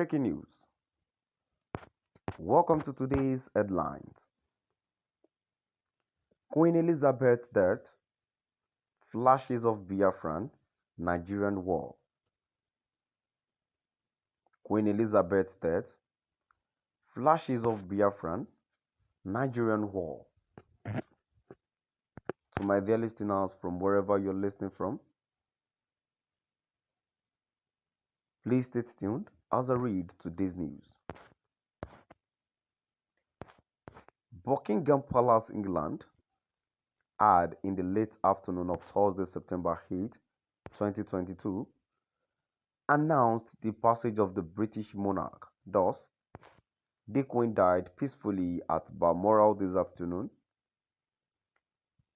Breaking news. Welcome to today's headlines. Queen Elizabeth's death, flashes of Biafran, Nigerian war. Queen Elizabeth's death, flashes of Biafran, Nigerian war. To my dear listeners from wherever you're listening from, please stay tuned as I read today's news. Buckingham Palace, England, had in the late afternoon of Thursday, September 8, 2022, announced the passage of the British monarch. Thus, the Queen died peacefully at Balmoral this afternoon.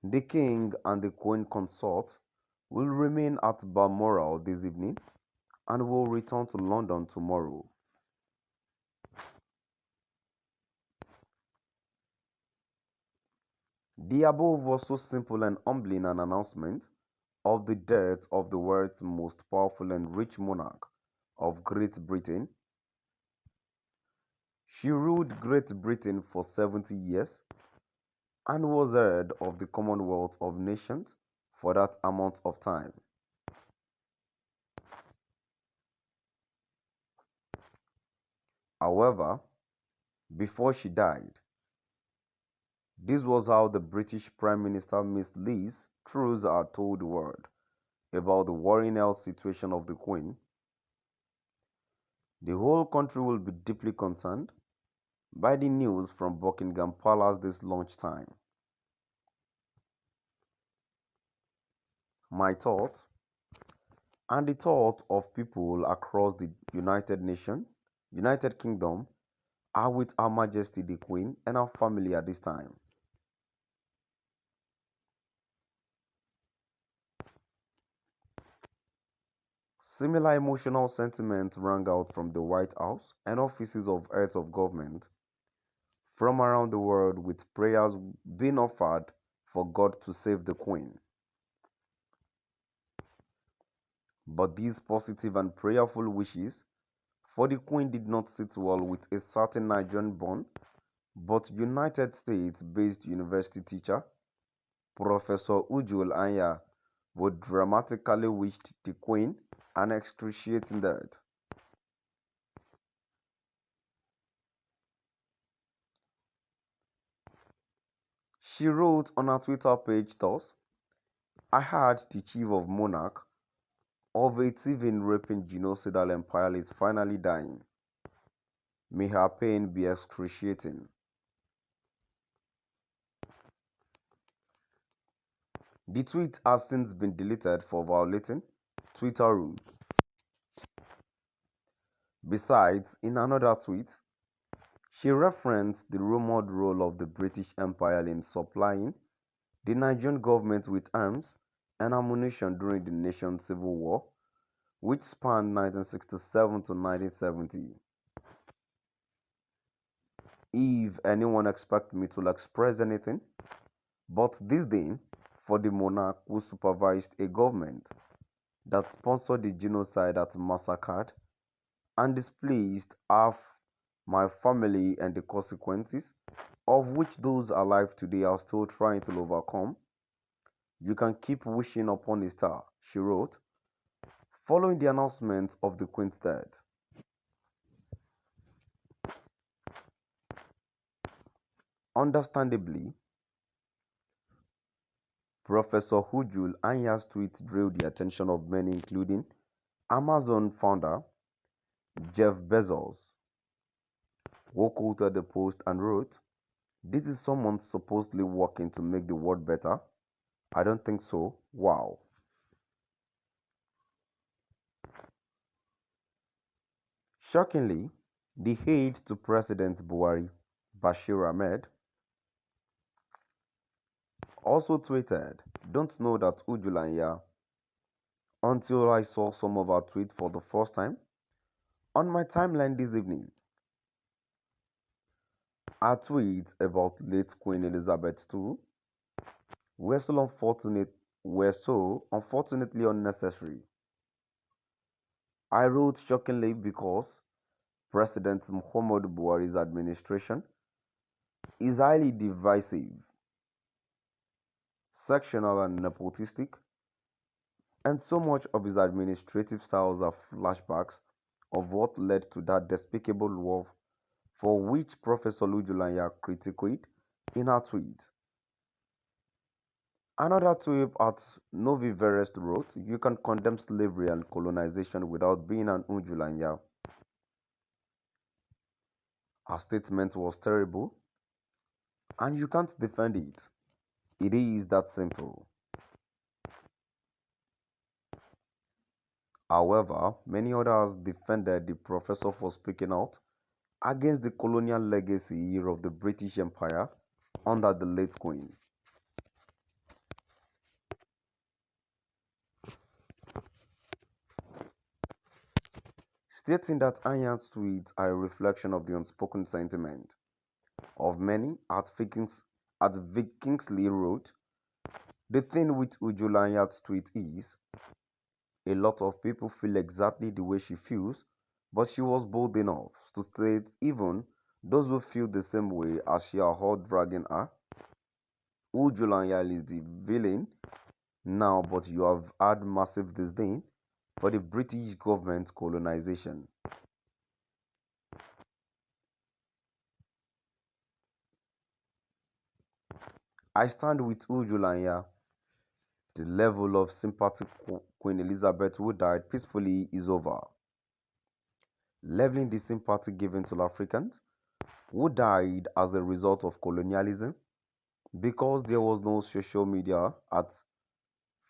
The King and the Queen consort will remain at Balmoral this evening and will return to London tomorrow. The above was so simple and humbling an announcement of the death of the world's most powerful and rich monarch of Great Britain. She ruled Great Britain for 70 years and was head of the Commonwealth of Nations for that amount of time. However, before she died, this was how the British Prime Minister Miss Liz Truss had told the world about the worrying health situation of the Queen. The whole country will be deeply concerned by the news from Buckingham Palace this lunchtime. My thought and the thought of people across the United Kingdom are with Her Majesty the Queen and her family at this time. Similar emotional sentiments rang out from the White House and offices of heads of government from around the world, with prayers being offered for God to save the Queen. But these positive and prayerful wishes for the Queen did not sit well with a certain Nigerian born but United States based university teacher, Professor Ujul Anya, who dramatically wished the Queen an excruciating death. She wrote on her Twitter page thus: I heard the chief of monarch of a thieving, raping, genocidal empire is finally dying. May her pain be excruciating. The tweet has since been deleted for violating Twitter rules. Besides, in another tweet, she referenced the rumored role of the British Empire in supplying the Nigerian government with arms and ammunition during the nation's civil war, which spanned 1967 to 1970. If anyone expects me to express anything but disdain for the monarch who supervised a government that sponsored the genocide that massacred and displaced half my family and the consequences of which those alive today are still trying to overcome, you can keep wishing upon a star, she wrote, following the announcement of the Queen's death. Understandably, Professor Hujul Anya's tweet drew the attention of many, including Amazon founder Jeff Bezos, who quoted the post and wrote, "This is someone supposedly working to make the world better? I don't think so. Wow." Shockingly, the aide to President Buhari, Bashir Ahmed, also tweeted, "Don't know that Ujulanya until I saw some of her tweets for the first time on my timeline this evening." Her tweets about late Queen Elizabeth II were so unfortunately unnecessary. I wrote shockingly because President Muhammadu Buhari's administration is highly divisive, sectional, and nepotistic, and so much of his administrative styles are flashbacks of what led to that despicable war for which Professor Lujulanya critiqued in her tweet. Another tweet at Novi Verest wrote, "You can condemn slavery and colonization without being an Ujulanya." Her statement was terrible, and you can't defend it. It is that simple. However, many others defended the professor for speaking out against the colonial legacy of the British Empire under the late Queen, stating that Anyan's tweets are a reflection of the unspoken sentiment of many. As Vic Kingsley wrote, "The thing with Ujulanya's tweet is, a lot of people feel exactly the way she feels, but she was bold enough to state even those who feel the same way as she are all dragging her. Ujulanya is the villain now, but you have had massive disdain for the British government's colonization." I stand with Ujulanya. The level of sympathy Queen Elizabeth, who died peacefully, is over. Leveling the sympathy given to Africans who died as a result of colonialism because there was no social media at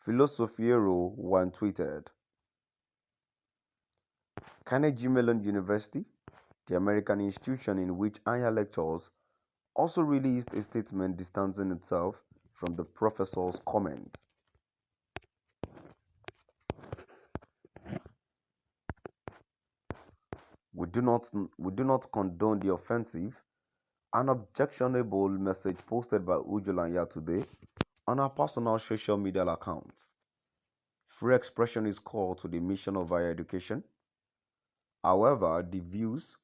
Filosofiero one tweeted. Carnegie Mellon University, the American institution in which Anya lectures, also released a statement distancing itself from the professor's comments. We do not condone the offensive and objectionable message posted by Ujulanya today on our personal social media account. Free expression is core to the mission of higher education. However, the views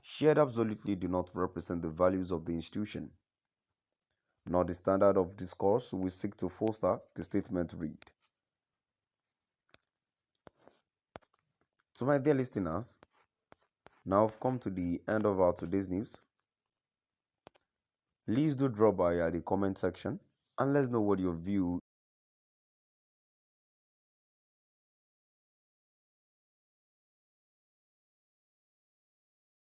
shared absolutely do not represent the values of the institution, nor the standard of discourse we seek to foster, the statement read. To my dear listeners, now I've come to the end of our today's news. Please do drop by at the comment section and let's know what your view